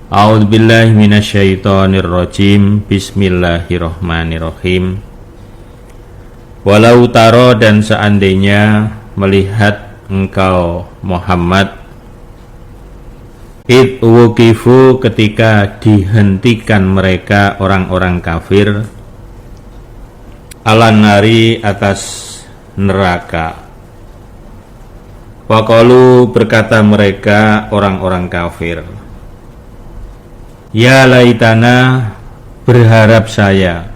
A'udzubillahi minasyaitonirrajim. Bismillahirrahmanirrahim. Walau taro, dan seandainya melihat engkau Muhammad, id wukifu, ketika dihentikan mereka orang-orang kafir, alan nari, atas neraka. Waqalu, berkata mereka orang-orang kafir, ya laitana, berharap saya,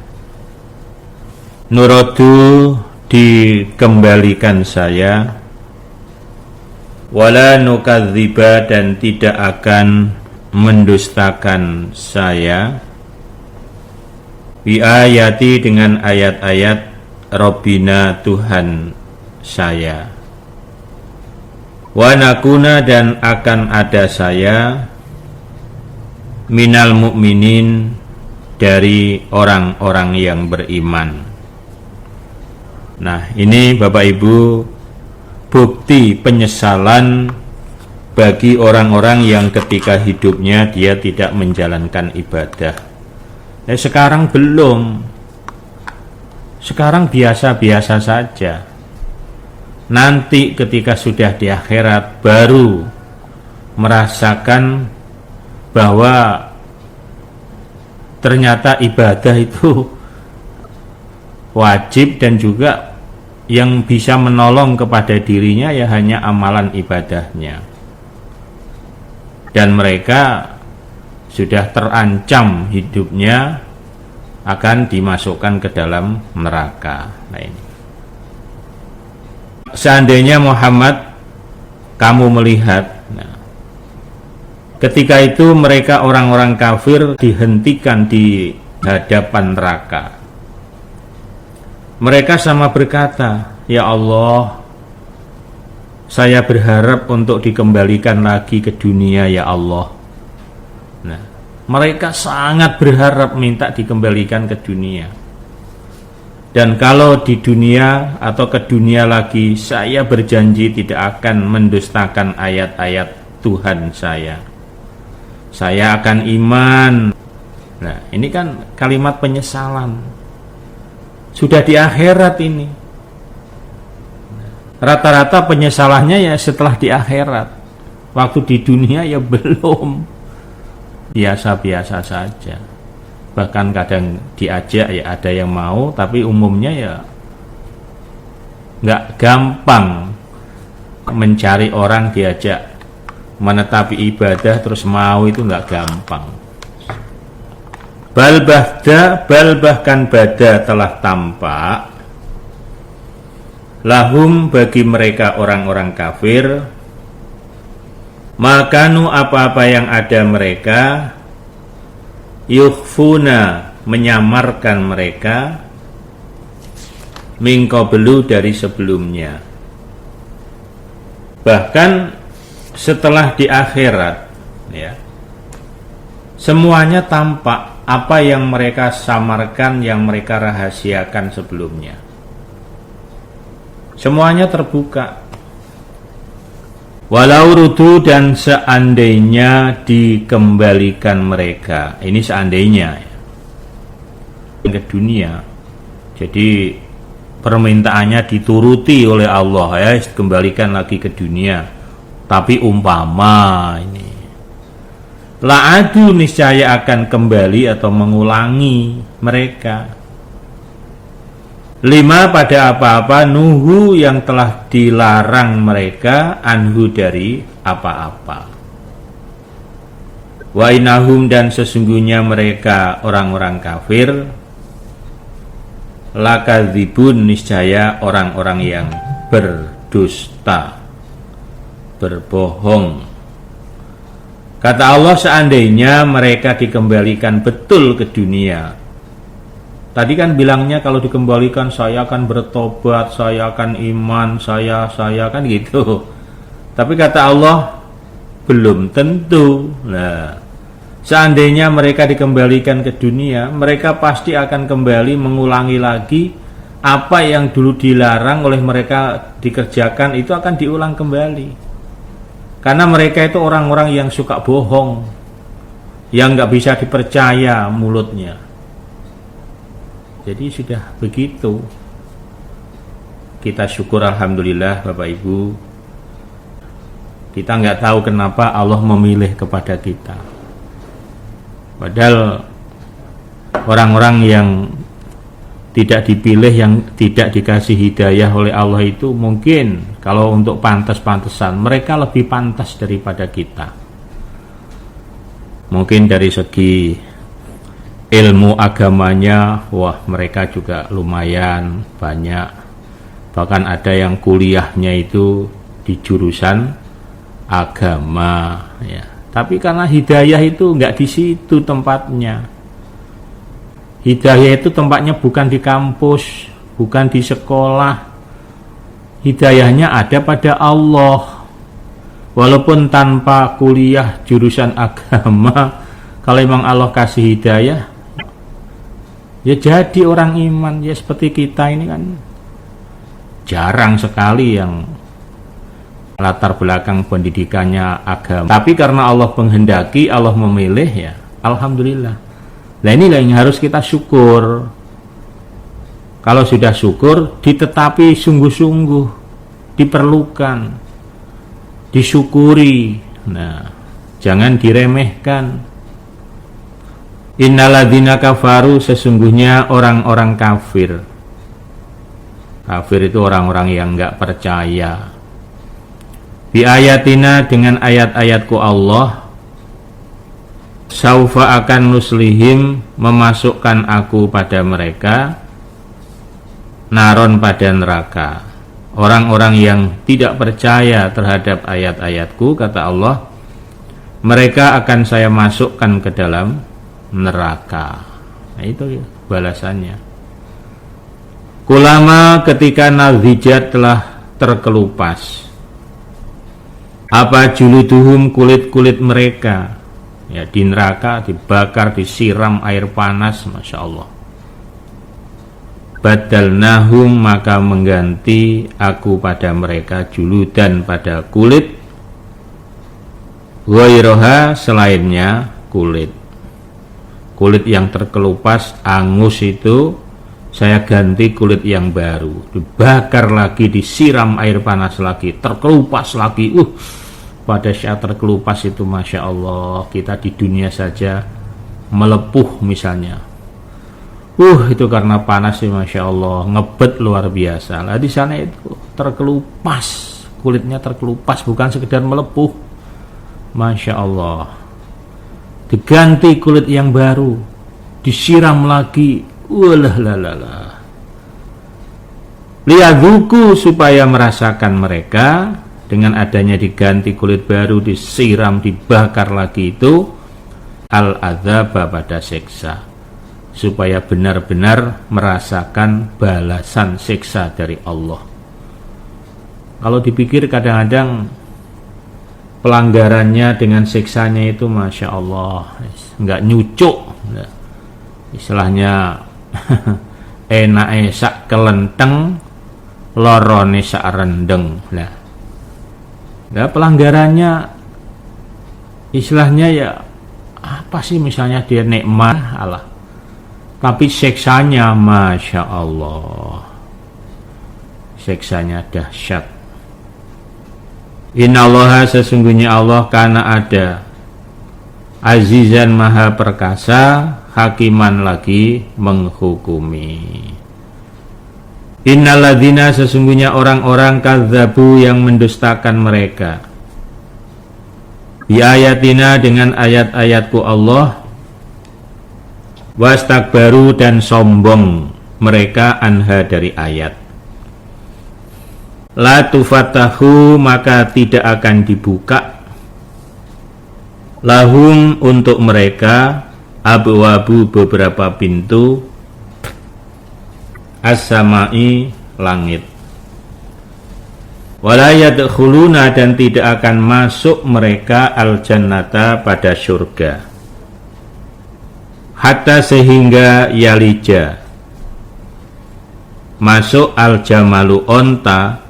nurodu, dikembalikan saya, wala nukadziba, dan tidak akan mendustakan saya, bi ayati, dengan ayat-ayat Rabbina, Tuhan saya, wa nakuna, dan akan ada saya, minal mu'minin, dari orang-orang yang beriman. Nah, ini Bapak Ibu, bukti penyesalan bagi orang-orang yang ketika hidupnya dia tidak menjalankan ibadah. Sekarang belum, sekarang biasa-biasa saja. Nanti ketika sudah di akhirat baru merasakan bahwa ternyata ibadah itu wajib, dan juga yang bisa menolong kepada dirinya ya hanya amalan ibadahnya, dan mereka sudah terancam hidupnya akan dimasukkan ke dalam neraka. Nah, ini seandainya Muhammad kamu melihat, nah, ketika itu mereka orang-orang kafir dihentikan di hadapan neraka. Mereka sama berkata, ya Allah, saya berharap untuk dikembalikan lagi ke dunia, ya Allah. Nah, mereka sangat berharap minta dikembalikan ke dunia. Dan kalau di dunia atau ke dunia lagi, saya berjanji tidak akan mendustakan ayat-ayat Tuhan saya. Saya akan iman. Nah, ini kan kalimat penyesalan. Sudah di akhirat ini. Rata-rata penyesalannya ya setelah di akhirat. Waktu di dunia ya belum. Biasa-biasa saja. Bahkan kadang diajak ya ada yang mau, tapi umumnya ya nggak gampang mencari orang diajak menetapi ibadah terus mau, itu nggak gampang. Bal bahkan bada telah tampak, lahum, bagi mereka orang-orang kafir, makanu, apa-apa yang ada mereka, yukhfuna, menyamarkan mereka, min qablu, dari sebelumnya. Bahkan setelah di akhirat ya, semuanya tampak apa yang mereka samarkan, yang mereka rahasiakan sebelumnya. Semuanya terbuka. Walau rudu, dan seandainya dikembalikan mereka, ini seandainya ya, ke dunia. Jadi permintaannya dituruti oleh Allah, ya, kembalikan lagi ke dunia. Tapi umpama ini, la'adu, niscaya akan kembali atau mengulangi mereka. 5, pada apa-apa, nuhu, yang telah dilarang mereka, anhu, dari apa-apa. Wa inahum, dan sesungguhnya mereka orang-orang kafir, lakadzibun, niscaya orang-orang yang berdusta, berbohong. Kata Allah, seandainya mereka dikembalikan betul ke dunia. Tadi kan bilangnya kalau dikembalikan saya akan bertobat, saya akan iman, saya kan gitu. Tapi kata Allah, belum tentu. Nah, seandainya mereka dikembalikan ke dunia, mereka pasti akan kembali mengulangi lagi apa yang dulu dilarang oleh mereka dikerjakan, itu akan diulang kembali. Karena mereka itu orang-orang yang suka bohong, yang nggak bisa dipercaya mulutnya. Jadi sudah begitu. Kita syukur alhamdulillah Bapak Ibu. Kita nggak tahu kenapa Allah memilih kepada kita. Padahal orang-orang yang tidak dipilih, yang tidak dikasih hidayah oleh Allah itu mungkin kalau untuk pantas-pantasan mereka lebih pantas daripada kita. Mungkin dari segi ilmu agamanya, wah mereka juga lumayan banyak. Bahkan ada yang kuliahnya itu di jurusan agama, ya. Tapi karena hidayah itu nggak di situ tempatnya. Hidayah itu tempatnya bukan di kampus, bukan di sekolah. Hidayahnya ada pada Allah. Walaupun tanpa kuliah jurusan agama, kalau memang Allah kasih hidayah, ya jadi orang iman. Ya seperti kita ini kan jarang sekali yang latar belakang pendidikannya agama. Tapi karena Allah menghendaki, Allah memilih, ya alhamdulillah. Nah inilah yang harus kita syukur. Kalau sudah syukur, ditetapi sungguh-sungguh, diperlukan, disyukuri. Nah, jangan diremehkan. Innalladzina kafaru, sesungguhnya orang-orang kafir. Kafir itu orang-orang yang enggak percaya. Bi ayatina, dengan ayat-ayatku Allah, saufa akan nuslihim, memasukkan aku pada mereka, naron pada neraka. Orang-orang yang tidak percaya terhadap ayat-ayatku, kata Allah, mereka akan saya masukkan ke dalam neraka. Nah itu ya balasannya. Kulama, ketika nazijat telah terkelupas, apa juluduhum, kulit-kulit mereka, ya di neraka dibakar, disiram air panas, Masya Allah. Badalnahum, maka mengganti aku pada mereka, juludan, pada kulit, ghairoha, selainnya kulit. Kulit yang terkelupas, angus itu saya ganti kulit yang baru, dibakar lagi, disiram air panas lagi, terkelupas lagi. Pada saat terkelupas itu Masya Allah, kita di dunia saja melepuh misalnya, itu karena panas sih Masya Allah, ngebet luar biasa. Lah di sana itu terkelupas, kulitnya terkelupas, bukan sekedar melepuh, Masya Allah. Diganti kulit yang baru, disiram lagi, liyadzuku, supaya merasakan mereka, dengan adanya diganti kulit baru, disiram, dibakar lagi itu, al-adzaba, pada siksa, supaya benar-benar merasakan balasan siksa dari Allah. Kalau dipikir kadang-kadang pelanggarannya dengan siksanya itu Masya Allah, nggak nyucuk, istilahnya enake sak kelenteng, lorone sak rendeng. Nah pelanggarannya istilahnya ya apa sih, misalnya dia nikmat Allah, tapi siksanya Masya Allah, siksanya dahsyat. Innallaha, sesungguhnya Allah, karena ada azizan, maha perkasa, hakiman, lagi menghukumi. Innalladzina, sesungguhnya orang-orang kadzabu, yang mendustakan mereka, bi ayatina, dengan ayat-ayatku Allah, wastakbaru, dan sombong mereka, anha, dari ayat. La tufatahu, maka tidak akan dibuka, lahum, untuk mereka, abwabu, beberapa pintu, as-samai, langit. Wala yadkhuluna, dan tidak akan masuk mereka al-jannata, pada surga, hatta, sehingga yalija, masuk al-jamalu, onta,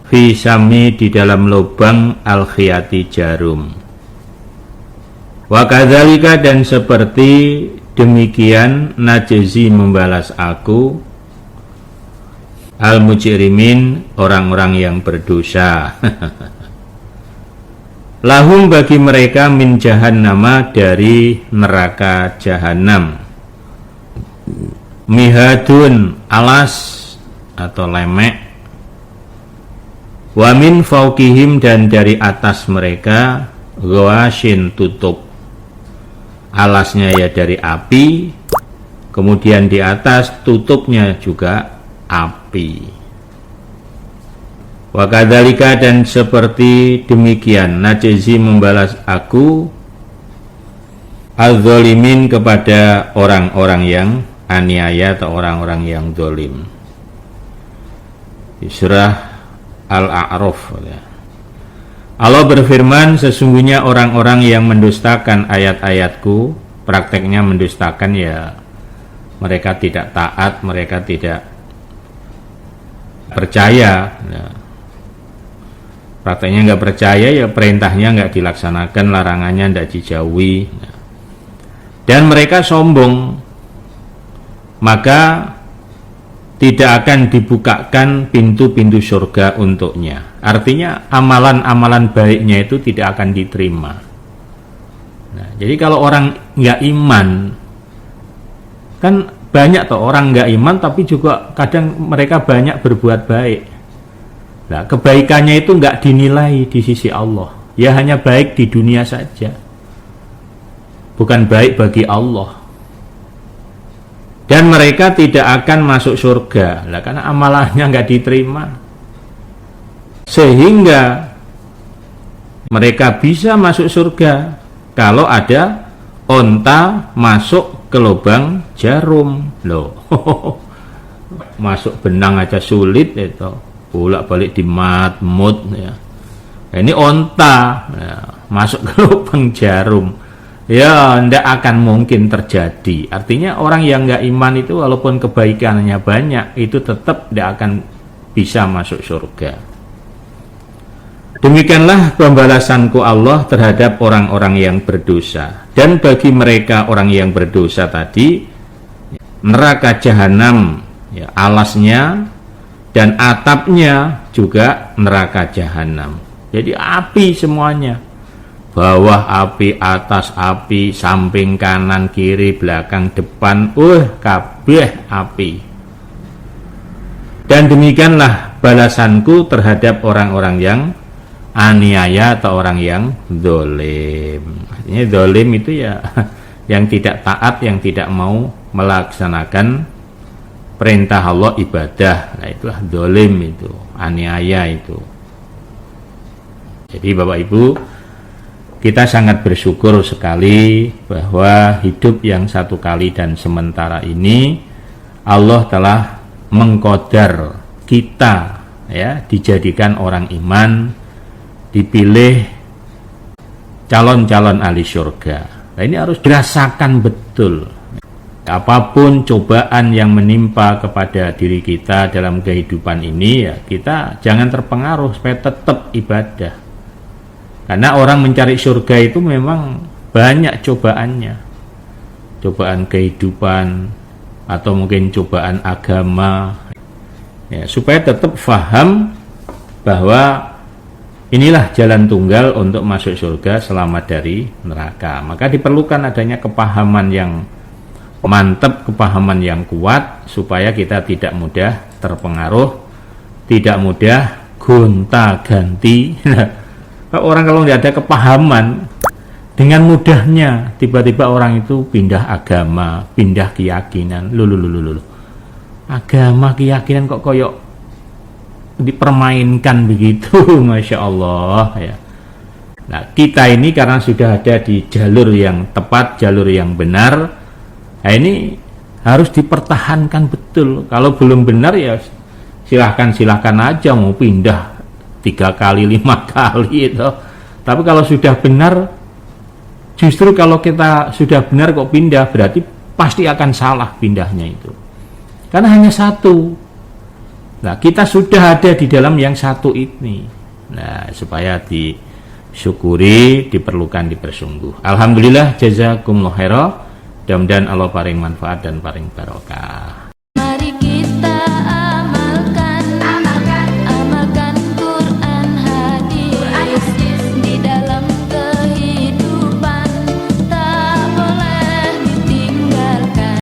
fi sami, di dalam lubang al-khiyati, jarum. Wa kadzalika, dan seperti demikian, najzi, membalas aku, al mujrimin, orang-orang yang berdosa. Lahum, bagi mereka, min jahannama, dari neraka jahanam, mihadun, alas atau lemek, wa min fauqihim, dan dari atas mereka, ghawashin, tutup. Alasnya ya dari api, kemudian di atas tutupnya juga api. Wa kadzalika, dan seperti demikian, najzi, membalas aku, az-zalimin, kepada orang-orang yang aniaya atau orang-orang yang zalim. Di surah Al-A'raf, Allah berfirman, sesungguhnya orang-orang yang mendustakan ayat-ayatku, prakteknya mendustakan ya mereka tidak taat, mereka tidak percaya, prakteknya nggak percaya ya, perintahnya nggak dilaksanakan, larangannya nggak dijauhi, dan mereka sombong, maka tidak akan dibukakan pintu-pintu surga untuknya. Artinya amalan-amalan baiknya itu tidak akan diterima. Nah, jadi kalau orang nggak iman, kan banyak toh orang nggak iman tapi juga kadang mereka banyak berbuat baik. Nah, kebaikannya itu nggak dinilai di sisi Allah, ya hanya baik di dunia saja, bukan baik bagi Allah. Dan mereka tidak akan masuk surga lah, karena amalannya nggak diterima. Sehingga mereka bisa masuk surga kalau ada onta masuk ke lubang jarum. Loh, masuk benang aja sulit itu, bolak-balik dimat-mut ya. Ini onta ya, masuk ke lubang jarum, ya tidak akan mungkin terjadi. Artinya orang yang nggak iman itu walaupun kebaikannya banyak, itu tetap tidak akan bisa masuk surga. Demikianlah pembalasanku Allah terhadap orang-orang yang berdosa. Dan bagi mereka orang yang berdosa tadi, neraka jahanam ya, alasnya dan atapnya juga neraka jahanam. Jadi api semuanya, bawah api, atas api, samping kanan kiri belakang depan, kabeh api. Dan demikianlah balasanku terhadap orang-orang yang aniaya atau orang yang zalim. Artinya zalim itu ya yang tidak taat, yang tidak mau melaksanakan perintah Allah ibadah. Nah, itulah zalim itu, aniaya itu. Jadi Bapak Ibu, kita sangat bersyukur sekali bahwa hidup yang satu kali dan sementara ini Allah telah mengqadar kita ya dijadikan orang iman, dipilih calon-calon ahli surga. Nah, ini harus dirasakan betul. Apapun cobaan yang menimpa kepada diri kita dalam kehidupan ini ya, kita jangan terpengaruh supaya tetap ibadah. Karena orang mencari surga itu memang banyak cobaannya. Cobaan kehidupan atau mungkin cobaan agama. Ya, supaya tetap faham bahwa inilah jalan tunggal untuk masuk surga, selamat dari neraka. Maka diperlukan adanya kepahaman yang mantap, kepahaman yang kuat, supaya kita tidak mudah terpengaruh, tidak mudah gonta-ganti. Orang kalau tidak ada kepahaman, dengan mudahnya tiba-tiba orang itu pindah agama, pindah keyakinan. Lulu. Agama, keyakinan kok koyok dipermainkan begitu, Masya Allah ya. Nah, kita ini karena sudah ada di jalur yang tepat, jalur yang benar, nah ini harus dipertahankan betul. Kalau belum benar ya silahkan aja mau pindah 3 kali 5 kali itu. Tapi kalau sudah benar, justru kalau kita sudah benar kok pindah, berarti pasti akan salah pindahnya itu, karena hanya satu. Nah, kita sudah ada di dalam yang satu ini. Nah, supaya di syukuri, diperlukan dipersungguh. Alhamdulillah, jazakumullah khairan. Mudah-mudahan Allah paring manfaat dan paring barokah.